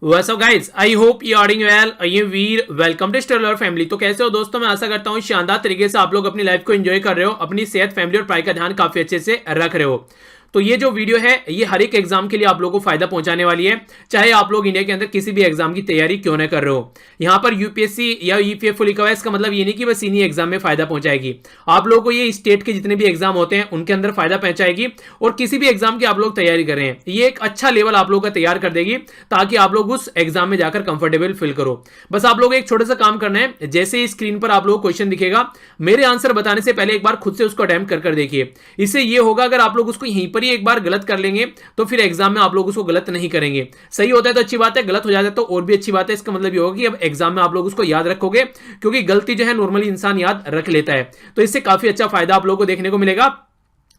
What's up guys? I hope you are doing well. ये वीर welcome to stellar family. तो कैसे हो दोस्तों? मैं आशा करता हूँ शानदार तरीके से आप लोग अपनी लाइफ को एंजॉय कर रहे हो, अपनी सेहत, फैमिली और पढ़ाई का ध्यान काफी अच्छे से रख रहे हो। तो ये जो वीडियो है ये हर एक एग्जाम के लिए आप लोगों को फायदा पहुंचाने वाली है, चाहे आप लोग इंडिया के अंदर किसी भी एग्जाम की तैयारी क्यों ना कर रहे हो। यहाँ पर यूपीएससी या ईपीएफओ लिखा हुआ है, इसका मतलब ये नहीं कि बस इन्हीं एग्जाम में फायदा पहुंचाएगी। आप लोगों को ये स्टेट के जितने भी एग्जाम होते हैं उनके अंदर फायदा पहुंचाएगी, और किसी भी एग्जाम की आप लोग तैयारी कर रहे हैं ये एक अच्छा लेवल आप लोग का तैयार कर देगी, ताकि आप लोग उस एग्जाम में जाकर कंफर्टेबल फील करो। बस आप लोग एक छोटा सा काम करना है, जैसे ही स्क्रीन पर आप लोग क्वेश्चन दिखेगा, मेरे आंसर बताने से पहले एक बार खुद से उसको अटेम्प्ट कर देखिए। इससे ये होगा, अगर आप लोग उसको यहीं पर ही एक बार गलत कर लेंगे तो फिर एग्जाम में आप लोग उसको गलत नहीं करेंगे। सही होता है तो अच्छी बात है, गलत हो जाता है तो और भी अच्छी बात है। इसका मतलब ये होगा कि अब एग्जाम में आप लोग उसको याद रखोगे, क्योंकि गलती जो है नॉर्मली इंसान याद रख लेता है। तो इससे काफी अच्छा फायदा आप लोगों को देखने को मिलेगा।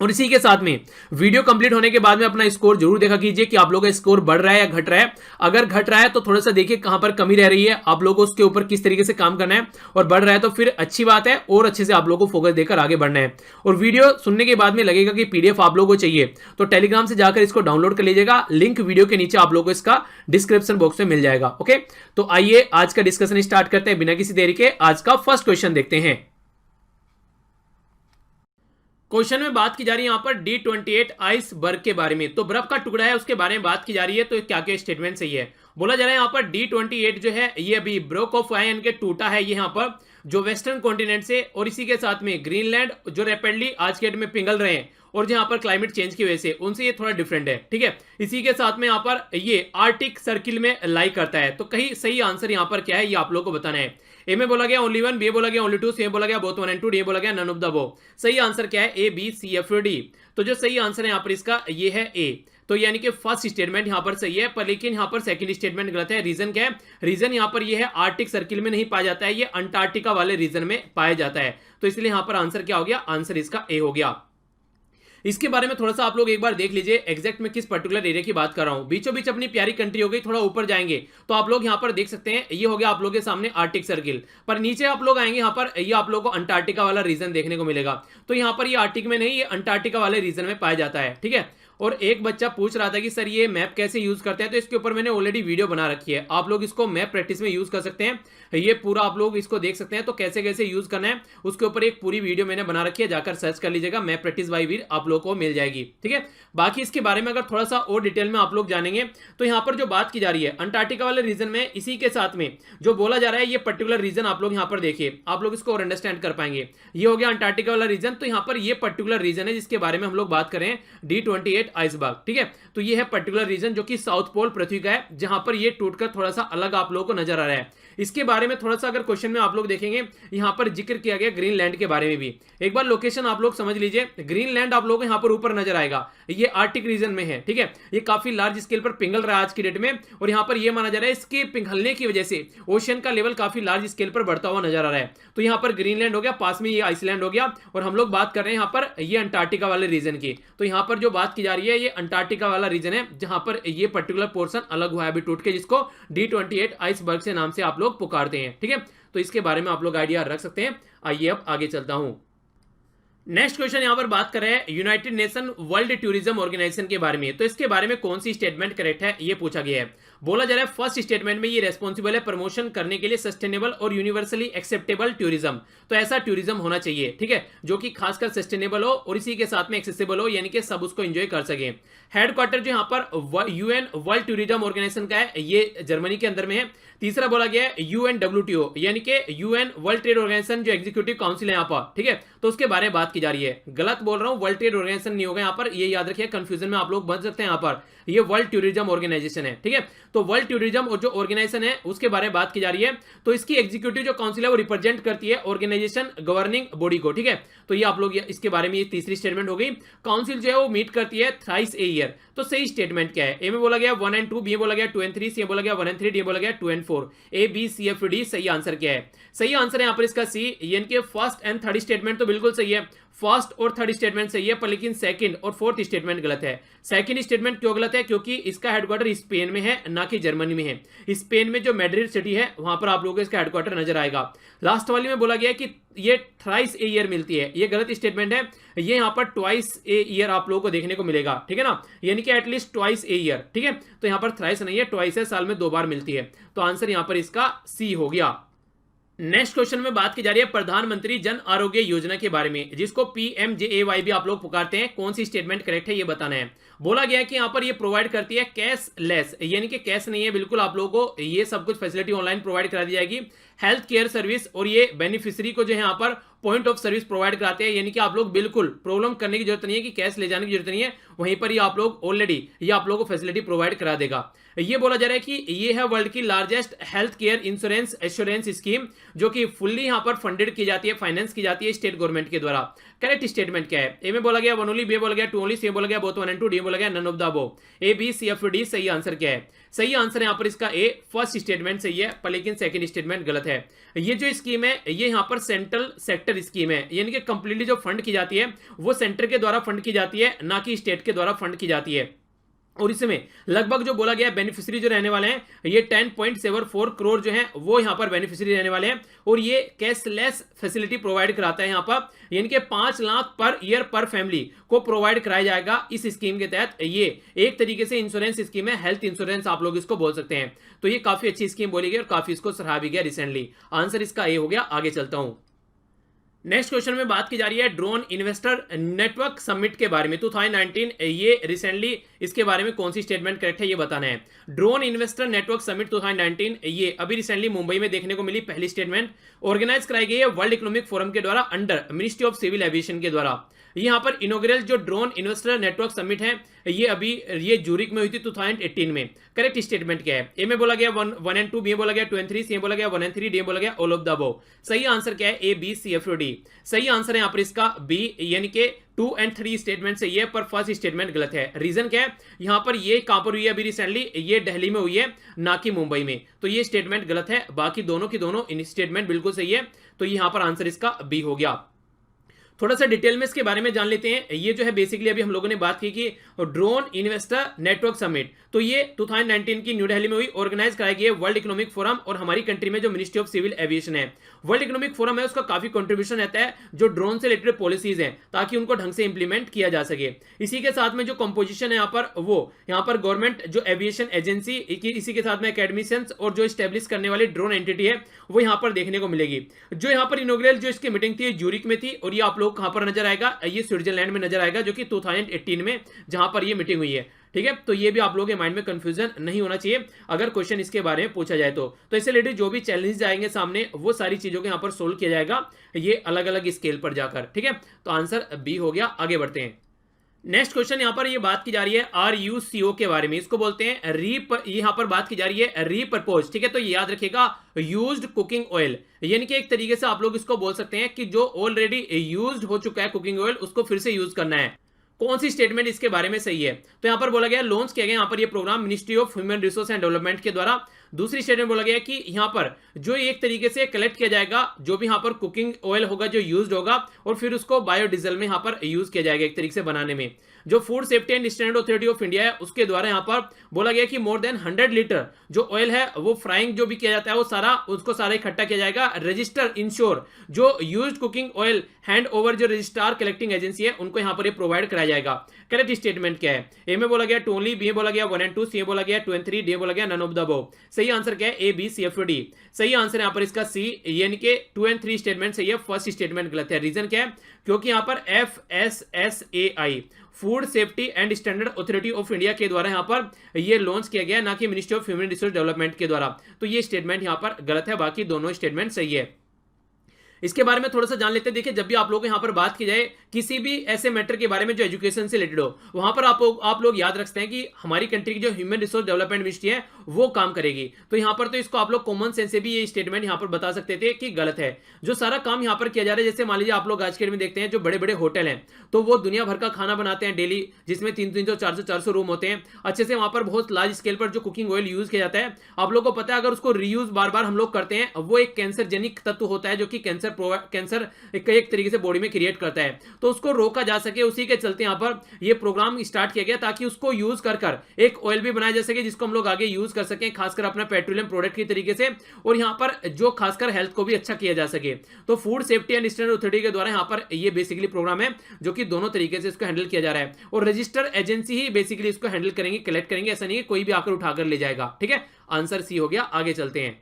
और इसी के साथ में वीडियो कंप्लीट होने के बाद में अपना स्कोर जरूर देखा कीजिए कि आप लोगों का स्कोर बढ़ रहा है या घट रहा है। अगर घट रहा है तो थोड़ा सा देखिए कहां पर कमी रह रही है, आप लोगों को उसके ऊपर किस तरीके से काम करना है, और बढ़ रहा है तो फिर अच्छी बात है, और अच्छे से आप लोगों को फोकस देकर आगे बढ़ना है। और वीडियो सुनने के बाद में लगेगा कि पीडीएफ आप लोगों को चाहिए तो टेलीग्राम से जाकर इसको डाउनलोड कर लीजिएगा, लिंक वीडियो के नीचे आप लोगों को इसका डिस्क्रिप्शन बॉक्स में मिल जाएगा। ओके, तो आइए आज का डिस्कशन स्टार्ट करते हैं बिना किसी देरी के। आज का फर्स्ट क्वेश्चन देखते हैं। क्वेश्चन में बात की जा रही है यहाँ पर D28 आइसबर्ग के बारे में। तो बर्फ का टुकड़ा है उसके बारे में बात की जा रही है। तो क्या क्या स्टेटमेंट सही है? बोला जा रहा है यहाँ पर D28 जो है ये अभी ब्रोक ऑफ आयन के टूटा है, ये यहाँ पर जो वेस्टर्न कॉन्टिनेंट से, और इसी के साथ में ग्रीनलैंड जो रैपिडली आज के डेट में पिघल रहे हैं और जहां पर क्लाइमेट चेंज की वजह से उनसे ये थोड़ा डिफरेंट है। ठीक है, इसी के साथ में यहाँ पर ये आर्टिक सर्किल में लाई करता है। तो कहीं सही आंसर यहाँ पर क्या है ये आप लोगों को बताना है। ए में बोला गया ओनली वन, बी बोला गया ओनली टू, सी में बोला गया both one and two, D बोला गया नन ऑफ द अबव। सही आंसर क्या है? A B C F D. तो जो सही आंसर है यहाँ पर इसका ये है ए। तो यानी कि फर्स्ट स्टेटमेंट यहां पर सही है, पर लेकिन यहां पर सेकंड स्टेटमेंट गलत है। रीजन क्या है? रीजन यहां पर ये है आर्टिक सर्किल में नहीं पाया जाता है, ये अंटार्कटिका वाले रीजन में पाया जाता है। तो इसलिए यहां पर आंसर क्या हो गया? आंसर इसका ए हो गया। इसके बारे में थोड़ा सा आप लोग एक बार देख लीजिए एग्जैक्ट में किस पर्टिकुलर एरिया की बात कर रहा हूं। बीचों बीच अपनी प्यारी कंट्री हो गई, थोड़ा ऊपर जाएंगे तो आप लोग यहां पर देख सकते हैं, ये हो गया आप लोग के सामने आर्टिक सर्किल। पर नीचे आप लोग आएंगे यहां पर, ये आप लोग को अंटार्कटिका वाला रीजन देखने को मिलेगा। तो यहां पर ये आर्टिक में नहीं, ये अंटार्कटिका वाले रीजन में पाया जाता है। ठीक है, और एक बच्चा पूछ रहा था कि सर ये मैप कैसे यूज करते हैं, तो इसके ऊपर मैंने ऑलरेडी वीडियो बना रखी है, आप लोग इसको मैप प्रैक्टिस में यूज कर सकते हैं। ये पूरा आप लोग इसको देख सकते हैं, तो कैसे कैसे यूज करना है उसके ऊपर एक पूरी वीडियो मैंने बना रखी है, जाकर सर्च कर लीजिएगा, मैप प्रैक्टिस बाय वीर आप लोग को मिल जाएगी। ठीक है, बाकी इसके बारे में अगर थोड़ा सा और डिटेल में आप लोग जानेंगे तो यहाँ पर जो बात की जा रही है अंटार्कटिका वाले रीजन में, इसी के साथ में जो बोला जा रहा है ये पर्टिकुलर रीजन आप लोग यहाँ पर देखिए, आप लोग इसको और अंडरस्टैंड कर पाएंगे। ये हो गया अंटार्कटिका वाला रीजन। तो यहाँ पर ये पर्टिकुलर रीजन है जिसके बारे में हम लोग बात करें, D28 आइसबर्ग। ठीक है, तो ये है पर्टिकुलर रीजन जो कि साउथ पोल पृथ्वी का है, जहां पर ये टूटकर थोड़ा सा अलग आप लोगों को नजर आ रहा है। इसके बारे में थोड़ा सा अगर क्वेश्चन में आप लोग देखेंगे, यहां पर जिक्र किया गया ग्रीनलैंड के बारे में भी। एक बार लोकेशन आप लोग समझ लीजिए, ग्रीनलैंड आप लोगों को यहां पर ऊपर नजर आएगा, ये आर्टिक रीजन में है। ठीक है, ये काफी लार्ज स्केल पर पिघल रहा है आज की डेट में, और यहां पर यह माना जा रहा है इसके पिघलने की वजह से ओशन का लेवल काफी लार्ज स्केल पर बढ़ता हुआ नजर आ रहा है। तो यहां पर ग्रीनलैंड हो गया, पास में ये आइसलैंड हो गया, और हम लोग बात कर रहे हैं यहां पर ये अंटार्कटिका वाले रीजन की। तो यहां पर जो बात की जा रही है ये अंटार्कटिका वाला रीजन है, जहां पर ये पर्टिकुलर पोर्शन अलग हुआ है अभी टूट के, जिसको D28 आइसबर्ग से नाम से आप लोग पुकारते हैं। ठीक है, तो इसके बारे में आप लोग आइडिया रख सकते हैं। आइए अब आगे चलता हूं। नेक्स्ट क्वेश्चन यहां पर बात कर रहे हैं United Nation World Tourism Organization के बारे में। तो इसके बारे में कौन सी स्टेटमेंट करेक्ट है ये पूछा गया है। बोला जा रहा है फर्स्ट स्टेटमेंट में ये रेस्पॉन्सिबल है प्रमोशन करने के लिए सस्टेनेबल और यूनिवर्सली एक्सेप्टेबल टूरिज्म। तो ऐसा टूरिज्म होना चाहिए, ठीक है, जो कि खासकर सस्टेनेबल हो और इसी के साथ में एक्सेसिबल हो, यानी कि सब उसको एंजॉय कर सके। हेडक्वार्टर जो यहाँ पर यूएन वर्ल्ड टूरिज्म ऑर्गेनाइजेशन का है, ये जर्मनी के अंदर में है। तीसरा बोला गया है UNWTO, यानी कि यूएन वर्ल्ड ट्रेड ऑर्गेनाइजेशन जो एग्जीक्यूटिव काउंसिल है यहाँ पर। ठीक है, तो उसके बारे में बात की जा रही है। गलत बोल रहा हूं, वर्ल्ड ट्रेड ऑर्गेनाइजेशन नहीं होगा यहाँ पर, ये याद रखिए, कंफ्यूजन में आप लोग बच सकते हैं। यहाँ पर ये वर्ल्ड टूरिज्म ऑर्गेनाइजेशन है। ठीक है, तो वर्ल्ड टूरिज्म और जो ऑर्गेनाइजेशन है उसके बारे में बात की जा रही है। तो इसकी एग्जीक्यूटिव जो काउंसिल है वो रिप्रेजेंट करती है ऑर्गेनाइजेशन गवर्निंग बॉडी को। ठीक है, तो ये आप लोग इसके बारे में ये तीसरी स्टेटमेंट हो गई। काउंसिल जो है वो मीट करती है थ्राइस ए ईयर। तो सही स्टेटमेंट क्या है? ए में बोला गया 1 एंड 2, बी में बोला गया 2 एंड 3, सी में बोला गया 1 एंड 3, डी में बोला गया 2 and 4। A B C F D. सही आंसर क्या है? सही आंसर है यहाँ पर इसका सी, यानी कि फर्स्ट एंड थर्ड स्टेटमेंट तो बिल्कुल सही है। फर्स्ट और थर्ड स्टेटमेंट सही है, पर लेकिन सेकंड और फोर्थ स्टेटमेंट गलत है। सेकंड स्टेटमेंट क्यों गलत है? क्योंकि इसका हेडक्वार्टर स्पेन में है, ना कि जर्मनी में है। स्पेन में जो मैड्रिड सिटी है वहां पर आप लोगों को इसका हेडक्वार्टर नजर आएगा। लास्ट वाली में बोला गया कि ये थ्राइस ए ईयर मिलती है, ये गलत स्टेटमेंट है। ये यहां पर ट्वाइस ए ईयर आप लोगों को देखने को मिलेगा, ठीक है ना, यानी कि एटलीस्ट ट्वाइस ए ईयर, ठीक है। तो यहां पर थ्राइस नहीं है, ट्वाइस है, साल में 2 बार मिलती है। तो आंसर यहां पर इसका सी हो गया। नेक्स्ट क्वेश्चन में बात की जा रही है प्रधानमंत्री जन आरोग्य योजना के बारे में, जिसको पीएमजेएवाई भी आप लोग पुकारते हैं। कौन सी स्टेटमेंट करेक्ट है ये बताना है। बोला गया है कि यहां पर ये प्रोवाइड करती है कैशलेस, यानी कि कैश नहीं है बिल्कुल, आप लोगों को ये सब कुछ फैसिलिटी ऑनलाइन प्रोवाइड करा दी जाएगी। हेल्थ केयर सर्विस, और ये बेनिफिशियरी को जो है यहाँ पर पॉइंट ऑफ सर्विस प्रोवाइड कराते हैं, यानी कि आप लोग बिल्कुल प्रॉब्लम करने की जरूरत नहीं है कि कैश ले जाने की जरूरत नहीं है, वहीं पर ये आप लोग ऑलरेडी ये आप लोगों को फैसिलिटी प्रोवाइड करा देगा। ये बोला जा रहा है कि ये है वर्ल्ड की largest health care insurance assurance scheme, जो कि फुल्ली यहां पर फंडेड की जाती है, फाइनेंस की जाती है स्टेट गवर्नमेंट के द्वारा। करेक्ट स्टेटमेंट क्या है? ए में बोला गया 1 ओनली, बी बोला गया 2 ओनली, सी बोला गया बोथ 1 एंड 2, डी बोला गया none of the above. A B C F D सही आंसर क्या है? सही आंसर यहां पर इसका ए, फर्स्ट स्टेटमेंट सही है, पर लेकिन सेकंड स्टेटमेंट गलत है। ये जो स्कीम है ये यहां पर सेंट्रल सेक्टर स्कीम है, यानी कि कंप्लीटली जो फंड की जाती है वो सेंटर के द्वारा फंड की जाती है, ना कि स्टेट के द्वारा फंड की जाती है। और इसमें लगभग जो बोला गया बेनिफिशियरी जो रहने वाले हैं ये 10.74 करोड़ जो हैं वो यहां पर बेनिफिशियरी रहने वाले हैं, और ये कैशलेस फैसिलिटी प्रोवाइड कराता है यहां पर, यानी कि 5 लाख पर ईयर पर फैमिली को प्रोवाइड कराया जाएगा इस स्कीम के तहत। ये एक तरीके से इंश्योरेंस स्कीम है, हेल्थ इंश्योरेंस आप लोग इसको बोल सकते हैं। तो ये काफी अच्छी स्कीम बोली गई और काफी इसको सराहा भी गया रिसेंटली। आंसर इसका ए हो गया। आगे चलता हूं। नेक्स्ट क्वेश्चन में बात की जा रही है ड्रोन इन्वेस्टर नेटवर्क समिट के बारे में 2019। ये रिसेंटली इसके बारे में कौन सी स्टेटमेंट करेक्ट है ये बताना है। ड्रोन इन्वेस्टर नेटवर्क समिट 2019 ये अभी रिसेंटली मुंबई में देखने को मिली पहली स्टेटमेंट। ऑर्गेनाइज कराई गई है वर्ल्ड इकोनॉमिक फोरम के द्वारा under Ministry of Civil Aviation के द्वारा। यहां पर इनॉग्रेल जो ड्रोन इन्वेस्टर नेटवर्क समिट है ये जूरिक में हुई थी 2018 में। करेक्ट स्टेटमेंट क्या है? ए में बोला गया 1 एंड 2, बी में बोला गया 2 एंड 3, सी में बोला गया 1 एंड 3, डी में बोला गया ऑल ऑफ द अबव। सही आंसर क्या है? A B C F D. सही आंसर है यहां पर इसका बी, यानी कि 2 एंड 3 स्टेटमेंट से ये, पर फर्स्ट स्टेटमेंट गलत है। रीजन क्या है? यहां पर ये कहां पर हुई है अभी रिसेंटली? ये दिल्ली में हुई है, ना कि मुंबई में। तो ये स्टेटमेंट गलत है, बाकी दोनों की दोनों स्टेटमेंट बिल्कुल सही है। तो यहां पर आंसर इसका बी हो गया। थोड़ा सा डिटेल में इसके बारे में जान लेते हैं। ये जो है बेसिकली अभी हम लोगों ने बात की कि ड्रोन इन्वेस्टर नेटवर्क समिट, तो ये 2019 की न्यू दिल्ली में हुई, ऑर्गेनाइज कराई गई है वर्ल्ड इकोनॉमिक फोरम, और हमारी कंट्री में जो मिनिस्ट्री ऑफ सिविल एविएशन है, वर्ल्ड इकोनॉमिक फोरम है, उसका काफी कंट्रीब्यूशन रहता है जो ड्रोन से रिलेटेड पॉलिसीज हैं, ताकि उनको ढंग से इंप्लीमेंट किया जा सके। इसी के साथ में जो कंपोजिशन है यहाँ पर, वो यहाँ पर गवर्नमेंट जो एविएशन एजेंसी, इसी के साथ में एकेडमिशियंस और जो स्टेब्लिश करने वाली ड्रोन एंटिटी है वो यहाँ पर देखने को मिलेगी। जो यहाँ पर इनॉग्रेल जो इसकी मीटिंग थी जूरिक में थी, और ये आप लोग कहां पर नजर आएगा? ये स्विट्जरलैंड में नजर आएगा, जो कि 2018 में जहां पर ये मीटिंग हुई है। ठीक है, तो ये भी आप लोगों के माइंड में कंफ्यूजन नहीं होना चाहिए अगर क्वेश्चन इसके बारे में पूछा जाए तो इससे रिलेटेड जो भी चैलेंजेस आएंगे सामने वो सारी चीजों को यहां पर सोल्व किया जाएगा, ये अलग अलग स्केल पर जाकर। ठीक है, तो आंसर बी हो गया। आगे बढ़ते हैं। नेक्स्ट क्वेश्चन यहां पर ये बात की जा रही है RUCO के बारे में। इसको बोलते हैं यहां पर बात की जा रही है रीपर्पोज। ठीक है, तो ये याद रखिएगा, यूज्ड कुकिंग ऑयल, यानी कि एक तरीके से आप लोग इसको बोल सकते हैं कि जो ऑलरेडी यूज्ड हो चुका है कुकिंग ऑयल उसको फिर से यूज करना है। कौन सी स्टेटमेंट इसके बारे में सही है? तो यहां पर बोला गया लॉन्च किया गया यहां पर ये programme Ministry of human resource and development के द्वारा। दूसरी स्टेटमेंट बोला गया कि यहां पर जो एक तरीके से कलेक्ट किया जाएगा जो भी यहां पर कुकिंग ऑयल होगा जो यूज्ड होगा, और फिर उसको बायोडीजल में यहां पर यूज किया जाएगा एक तरीके से बनाने में। जो food safety and standard authority of India है उसके द्वारा यहां पर बोला गया कि मोर देन 100 लीटर जो ऑयल है वो फ्राइंग जो भी किया जाता है वो सारा इकट्ठा किया जाएगा। रजिस्टर इंश्योर जो used cooking oil hand over जो रजिस्ट्रार कलेक्टिंग एजेंसी है उनको यहां पर ये प्रोवाइड कराया जाएगा। करेक्ट स्टेटमेंट क्या है? ए में बोला गया 2 ओनली, बी में बोला गया 1 एंड 2, सी में बोला गया 2 एंड 3, डी में बोला गया नन ऑफ द अबव। सही आंसर क्या है? A B C F D. सही आंसर यहां पर इसका सी, यानी कि 2 एंड 3 स्टेटमेंट सही है, फर्स्ट स्टेटमेंट गलत है। रीजन क्या है? क्योंकि यहां पर FSSAI food safety and standard authority of India के द्वारा यहां पर ये लॉन्च किया गया, ना कि ministry of human resource development के द्वारा। तो ये स्टेटमेंट यहां पर गलत है, बाकी दोनों स्टेटमेंट सही है। इसके बारे में थोड़ा सा जान लेते हैं। देखिए, जब भी आप लोग यहां पर बात की जाए किसी भी ऐसे मैटर के बारे में जो एजुकेशन से रिलेटेड हो, वहां पर आप लोग याद रखते हैं कि हमारी कंट्री की जो ह्यूमन रिसोर्स डेवलपमेंट मिनिस्ट्री है वो काम करेगी। तो यहां पर तो इसको आप लोग कॉमन सेंस से भी ये स्टेटमेंट यहां पर बता सकते थे कि गलत है। जो सारा काम यहां पर किया जा रहा है, जैसे मान लीजिए आप लोग आज के डेट में देखते हैं जो बड़े बड़े होटल हैं, तो वो दुनिया भर का खाना बनाते हैं डेली, जिसमें 300 400 रूम होते हैं। अच्छे से वहां पर बहुत लार्ज स्केल पर जो कुकिंग ऑयल यूज किया जाता है, आप लोग को पता है अगर उसको रीयूज बार बार हम लोग करते हैं वो एक कैंसर जेनिक तत्व होता है जो कि कैंसर कैंसर एक तरीके से बॉडी में क्रिएट करता है, तो उसको रोका जा सके, उसी के चलते यहाँ पर ये प्रोग्राम स्टार्ट किया गया ताकि उसको यूज कर एक ऑयल भी बनाया जा सके जिसको हम लोग आगे यूज कर सकें, खासकर अपना पेट्रोलियम प्रोडक्ट की तरीके से, और यहाँ पर जो खासकर हेल्थ को भी अच्छा किया जा सके। तो food safety and standard authority के द्वारा यहाँ पर ये बेसिकली प्रोग्राम है जो कि दोनों तरीके से इसको हैंडल किया जा रहा है, और रजिस्टर एजेंसी ही बेसिकली इसको हैंडल करेंगे, कलेक्ट करेंगे, ऐसा नहीं है कोई भी आकर उठाकर ले जाएगा। ठीक है, आंसर सी हो गया। आगे चलते हैं।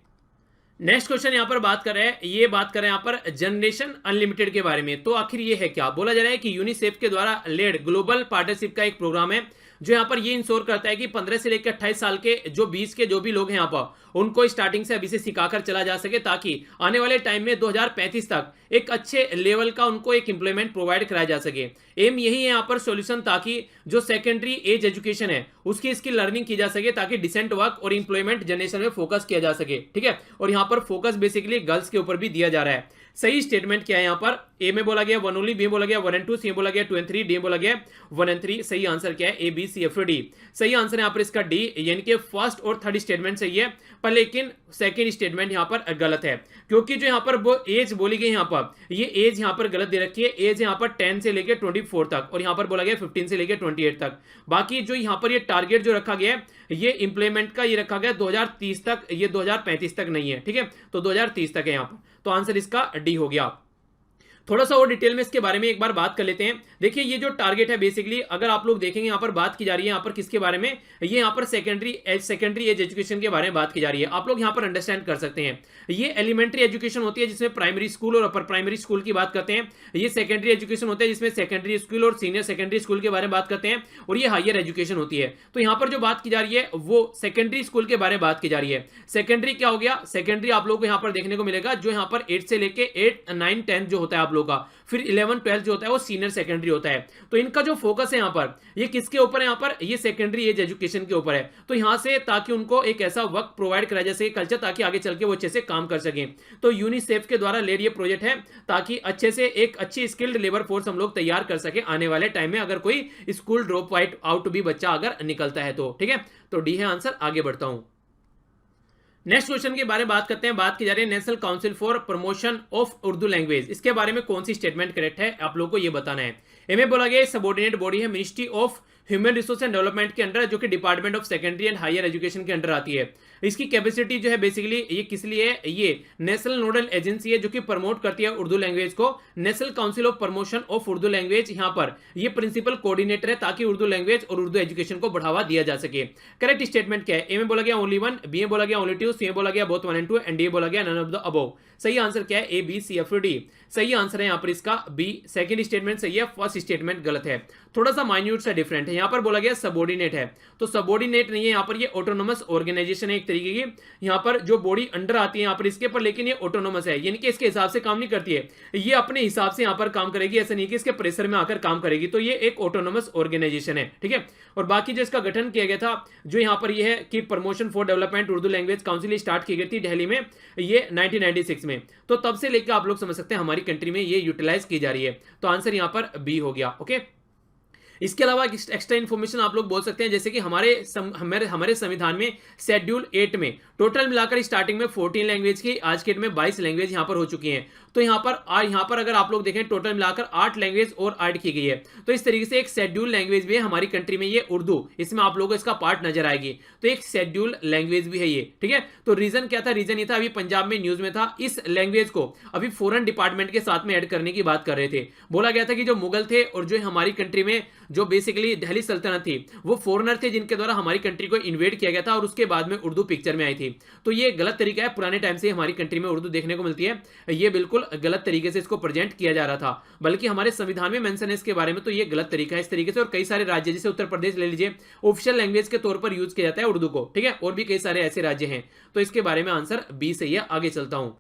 नेक्स्ट क्वेश्चन यहां पर बात कर रहे हैं, ये बात कर रहे हैं यहां पर जनरेशन अनलिमिटेड के बारे में। तो आखिर ये है क्या? बोला जा रहा है कि यूनिसेफ के द्वारा लेड ग्लोबल पार्टनरशिप का एक प्रोग्राम है जो यहाँ पर ये इंश्योर करता है कि 15 से लेकर 28 साल के जो 20 के जो भी लोग हैं यहाँ पर उनको स्टार्टिंग से अभी से सिखाकर चला जा सके, ताकि आने वाले टाइम में 2035 तक एक अच्छे लेवल का उनको एक एम्प्लॉयमेंट प्रोवाइड कराया जा सके। एम यही है यहाँ पर सॉल्यूशन, ताकि जो सेकेंडरी एज एजुकेशन है उसकी इसकी लर्निंग की जा सके, ताकि डिसेंट वर्क और एम्प्लॉयमेंट जनरेशन में फोकस किया जा सके। ठीक है, और यहाँ पर फोकस बेसिकली गर्ल्स के ऊपर भी दिया जा रहा है। सही स्टेटमेंट क्या है यहाँ पर? ए में बोला गया 1 ओनली, बी में बोला गया 1 एंड 2, सी में बोला गया 2 एंड 3, डी में बोला गया 1 एंड 3। सही आंसर क्या है? A B C F D. सही आंसर यहाँ पर इसका डी, यानी कि फर्स्ट और थर्ड स्टेटमेंट सही है, पर लेकिन सेकंड स्टेटमेंट यहाँ पर गलत है, क्योंकि जो यहाँ पर वो एज बोली गई यहाँ पर, ये एज यहाँ पर गलत दे रखी है। एज यहाँ पर 10 से लेकर 24 तक, और यहाँ पर बोला गया 15 से लेकर 28 तक। बाकी जो यहाँ पर ये टारगेट जो रखा गया है ये इंप्लीमेंट का ये रखा गया 2030 तक, ये 2035 तक नहीं है। ठीक है, तो 2030 तक है यहाँ पर, तो आंसर इसका डी हो गया। थोड़ा सा और डिटेल में इसके बारे में एक बार बात कर लेते हैं। देखिए ये जो टारगेट है बेसिकली अगर आप लोग देखेंगे यहाँ पर बात की जा रही है यहाँ पर किसके बारे में, ये यहाँ पर सेकेंडरी एज एजुकेशन के बारे में बात की जा रही है। आप लोग यहाँ पर अंडरस्टैंड कर सकते हैं, ये एलिमेंट्री एजुकेशन होती है जिसमें प्राइमरी स्कूल और अपर प्राइमरी स्कूल की बात करते हैं। ये सेकेंडरी एजुकेशन होता है जिसमें सेकेंडरी स्कूल और सीनियर सेकेंडरी स्कूल के बारे में बात करते हैं, और ये हायर एजुकेशन होती है। तो यहाँ पर जो बात की जा रही है वो सेकेंडरी स्कूल के बारे में बात की जा रही है। सेकेंडरी क्या हो गया? सेकेंडरी आप लोग को यहाँ पर देखने को मिलेगा जो यहाँ पर 8 से लेके 8, 9, 10 जो होता है आप लोग का, फिर 11, 12 जो होता है वो सीनियर सेकेंडरी होता है। तो इनका जो फोकस है यहाँ पर ये किसके ऊपर है? यहाँ पर ये सेकेंडरी एज एजुकेशन के ऊपर है। तो यहाँ से ताकि उनको एक ऐसा वर्क प्रोवाइड कराया जा सके कल्चर, ताकि आगे चल के वो अच्छे से काम कर सकें। तो यूनिसेफ के द्वारा लेड ये प्रोजेक्ट है ताकि अच्छे से एक अच्छी स्किल्ड लेबर फोर्स हम लोग तैयार कर सके आने वाले टाइम में, अगर कोई स्कूल ड्रॉप आउट भी बच्चा अगर निकलता है तो। ठीक है, तो डी है आंसर। आगे बढ़ता हूं। नेक्स्ट क्वेश्चन के बारे में बात करते हैं। बात की जा रही है national council for promotion of Urdu language. इसके बारे में कौन सी स्टेटमेंट करेक्ट है आप लोगों को ये बताना है। एम बोला गया सबॉर्डिनेट बॉडी है ministry of human resource and development के अंडर, जो कि department of secondary and higher education के अंडर आती है। इसकी कैपेसिटी जो है बेसिकली ये किस लिए है? ये नेशनल नोडल एजेंसी है जो कि प्रमोट करती है उर्दू लैंग्वेज को। National council of promotion of Urdu language यहाँ पर ये प्रिंसिपल कोऑर्डिनेटर है ताकि उर्दू लैंग्वेज और उर्दू एजुकेशन को बढ़ावा दिया जा सके। करेक्ट स्टेटमेंट क्या है? ए में बोला गया ओनली 1, बी में बोला गया ओनली 2, सी में बोला गया बोथ 1 एंड 2, एंड डी बोला गया नन ऑफ द अबव। सही आंसर क्या है? A B C F D. सही आंसर है यहाँ पर इसका बी। सेकंड स्टेटमेंट सही है, फर्स्ट स्टेटमेंट गलत है। थोड़ा सा माइन्यूट सा डिफरेंट है। यहाँ पर बोला गया सबॉर्डिनेट है, तो सबॉर्डिनेट नहीं है यहाँ पर, ये ऑटोनोमस ऑर्गेनाइजेशन है एक तरीके की। यहाँ पर जो बॉडी अंडर आती है यहाँ पर इसके पर, लेकिन ये ऑटोनोमस है, यानी कि इसके हिसाब से काम नहीं करती है, ये अपने हिसाब से यहाँ पर काम करेगी, ऐसा नहीं कि इसके प्रेशर में आकर काम करेगी। तो ये एक ऑटोनोमस ऑर्गेनाइजेशन है। ठीक है, और बाकी जो इसका गठन किया गया था जो यहाँ पर ये है कि promotion for development Urdu language council start की गई थी दिल्ली में ये 1996 में। तो तब से लेकर आप लोग समझ सकते हैं हमारी कंट्री में ये यूटिलाइज की जा रही है। तो आंसर यहाँ पर बी हो गया। ओके, इसके अलावा एक्स्ट्रा इन्फॉर्मेशन आप लोग बोल सकते हैं, जैसे कि हमारे संविधान में शेड्यूल 8 में टोटल मिलाकर स्टार्टिंग में 14 लैंग्वेज की, आज के डेट में 22 लैंग्वेज यहाँ पर हो चुकी हैं। तो यहाँ पर अगर आप लोग देखें टोटल मिलाकर 8 लैंग्वेज और ऐड की गई है। तो इस तरीके से एक शेड्यूल लैंग्वेज भी है हमारी कंट्री में ये उर्दू, इसमें आप लोगों को इसका पार्ट नजर आएगी। तो एक शेड्यूल लैंग्वेज भी है ये। ठीक है, तो रीजन क्या था? रीजन ये था, अभी पंजाब में न्यूज में था, इस लैंग्वेज को अभी फॉरेन डिपार्टमेंट के साथ में ऐड करने की बात कर रहे थे। बोला गया था कि जो मुगल थे और जो हमारी कंट्री में जो बेसिकली दिल्ली सल्तनत थी वो फॉरेनर थे जिनके द्वारा हमारी कंट्री को इन्वेड किया गया था, और उसके बाद में उर्दू पिक्चर में आई थी। तो ये गलत तरीका है, पुराने टाइम से हमारी कंट्री में उर्दू देखने को मिलती है, ये बिल्कुल गलत तरीके से इसको प्रेजेंट किया जा रहा था, बल्कि हमारे संविधान में मेंशन है इसके बारे में। तो ये गलत तरीका है इस तरीके से, और कई सारे राज्य जैसे उत्तर प्रदेश ले लीजिए ऑफिशियल लैंग्वेज के तौर पर यूज किया जाता है उर्दू को। ठीक है, और भी कई सारे ऐसे राज्य हैं। तो इसके बारे में आंसर बी सही है। आगे चलता हूं।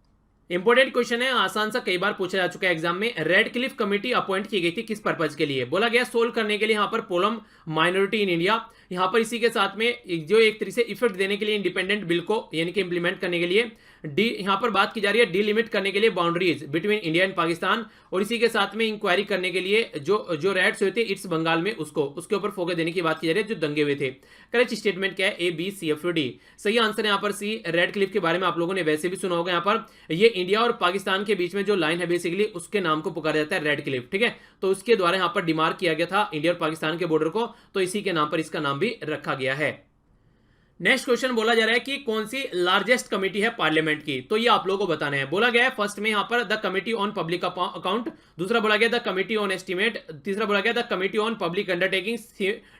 इंपॉर्टेंट क्वेश्चन है, आसान सा, कई बार पूछा जा चुका है एग्जाम में। रेड क्लिफ कमेटी अपॉइंट की गई थी किस पर्पज के लिए? बोला गया सोल्व करने के लिए यहाँ पर प्रॉब्लम माइनॉरिटी इन इंडिया, यहाँ पर इसी के साथ में जो एक तरीके से इफेक्ट देने के लिए इंडिपेंडेंट बिल को यानी कि इंप्लीमेंट करने के लिए डी यहाँ पर बात की जा रही है डिलिमिट करने के लिए boundaries between India and Pakistan, और इसी के साथ में इंक्वायरी करने के लिए जो रेड्स हुए थे इट्स बंगाल में उसके ऊपर फोकस देने की बात की जा रही है जो दंगे हुए थे। करेक्ट स्टेटमेंट क्या है? A B C F D. सही आंसर है यहाँ पर सी। रेड क्लिफ के बारे में आप लोगों ने वैसे भी सुना होगा, यहाँ पर ये इंडिया और पाकिस्तान के बीच में जो लाइन है बेसिकली उसके नाम को पुकारा जाता है रेड क्लिफ, ठीक है। तो उसके द्वारा यहाँ पर डिमार्क किया गया था इंडिया और पाकिस्तान के बॉर्डर को, तो इसी के नाम पर इसका नाम भी रखा गया है। नेक्स्ट क्वेश्चन बोला जा रहा है कि कौन सी लार्जेस्ट कमेटी है पार्लियामेंट की, तो ये आप लोगों को बताना है। बोला गया है फर्स्ट में यहाँ पर the committee on public account, दूसरा बोला गया द कमेटी ऑन एस्टीमेट, तीसरा बोला गया the committee on public undertaking,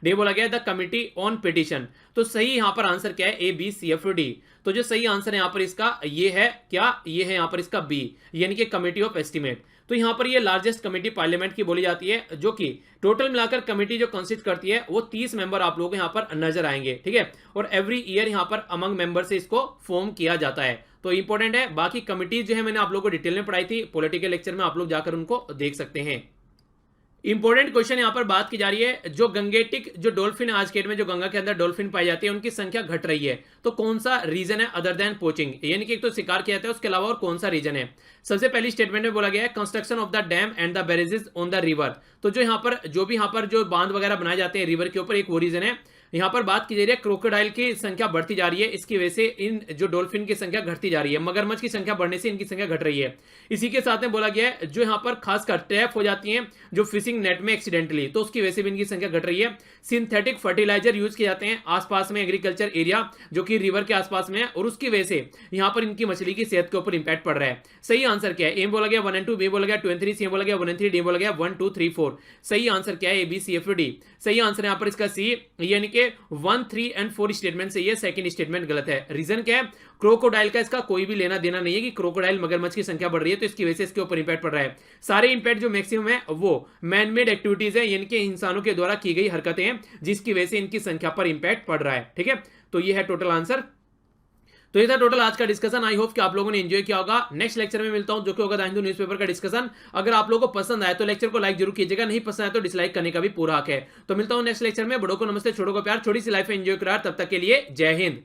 D बोला गया द कमेटी ऑन पिटिशन। तो सही यहाँ पर आंसर क्या है? A B C F D. तो जो सही आंसर है यहाँ पर इसका ये है क्या? ये है यहाँ पर इसका बी, यानी कि कमेटी ऑफ एस्टीमेट। तो यहां पर ये लार्जेस्ट कमेटी पार्लियामेंट की बोली जाती है, जो कि टोटल मिलाकर कमेटी जो कंसिस्ट करती है वो 30 मेंबर आप लोगों को यहां पर नजर आएंगे, ठीक है। और एवरी ईयर यहां पर अमंग मेंबर से इसको फॉर्म किया जाता है, तो इंपॉर्टेंट है। बाकी कमिटीज जो है मैंने आप लोगों को डिटेल में पढ़ाई थी पॉलिटिकल लेक्चर में, आप लोग जाकर उनको देख सकते हैं। इंपॉर्टेंट क्वेश्चन यहां पर बात की जा रही है, जो गंगेटिक जो डॉल्फिन आज के डेट में जो गंगा के अंदर डॉल्फिन पाई जाती है उनकी संख्या घट रही है, तो कौन सा रीजन है अदर देन पोचिंग, यानी कि एक तो शिकार किया जाता है उसके अलावा और कौन सा रीजन है। सबसे पहली स्टेटमेंट में बोला गया है construction of the dam and the barrages on the river, तो जो यहाँ पर जो बांध वगैरह बनाए जाते हैं रिवर के ऊपर, एक वो रीजन है। यहां पर बात की जा रही है क्रोकोडाइल की संख्या बढ़ती जा रही है, इसकी वजह से इन जो डॉल्फिन की संख्या घटती जा रही है, मगरमच्छ की संख्या बढ़ने से इनकी संख्या घट रही है। इसी के साथ में बोला गया है जो यहां पर खासकर ट्रैप हो जाती हैं जो फिशिंग नेट में एक्सीडेंटली, तो उसकी वजह से भी इनकी संख्या घट रही है। सिंथेटिक फर्टिलाइजर यूज किए जाते हैं आसपास में एग्रीकल्चर एरिया जो कि रिवर के आसपास में है, और उसकी वजह से यहां पर इनकी मछली की सेहत के ऊपर इंपैक्ट पड़ रहा है। सही आंसर क्या है? ए बोला गया 1 एंड 2, बी बोला गया 2 एंड 3, सी बोला गया 1 एंड 3, डी बोला गया 1 2 3 4। सही आंसर क्या है? A B C F D. सही आंसर यहां पर इसका सी, यानी कि 1 3 एंड 4 स्टेटमेंट से ये सेकंड स्टेटमेंट गलत है। रीजन क्या है? क्रोकोडाइल का इसका कोई भी लेना देना नहीं है कि क्रोकोडाइल मगरमच्छ की संख्या बढ़ रही है तो इसकी वजह से इसके ऊपर इंपैक्ट पड़ रहा है। सारे इंपैक्ट जो मैक्सिमम है वो मैन मेड एक्टिविटीज है, यानी कि इंसानों के द्वारा की गई हरकतें हैं जिसकी वजह से इनकी संख्या पर इंपैक्ट पड़ रहा है, ठीक है। तो ये है टोटल आंसर। तो ये था टोटल आज का डिस्कशन। आई होप कि आप लोगों ने एंजॉय किया होगा। नेक्स्ट लेक्चर में मिलता हूं जो कि होगा द हिंदू न्यूज़पेपर का डिस्कशन। अगर आप लोगों को पसंद आए तो लेक्चर को लाइक जरूर कीजिएगा, नहीं पसंद आए तो डिसलाइक करने का भी पूरा हक है। तो मिलता हूं नेक्स्ट लेक्चर में। बड़ों को नमस्ते, छोटों को प्यार, छोटी सी लाइफ एंजॉय करा। तब तक के लिए जय हिंद।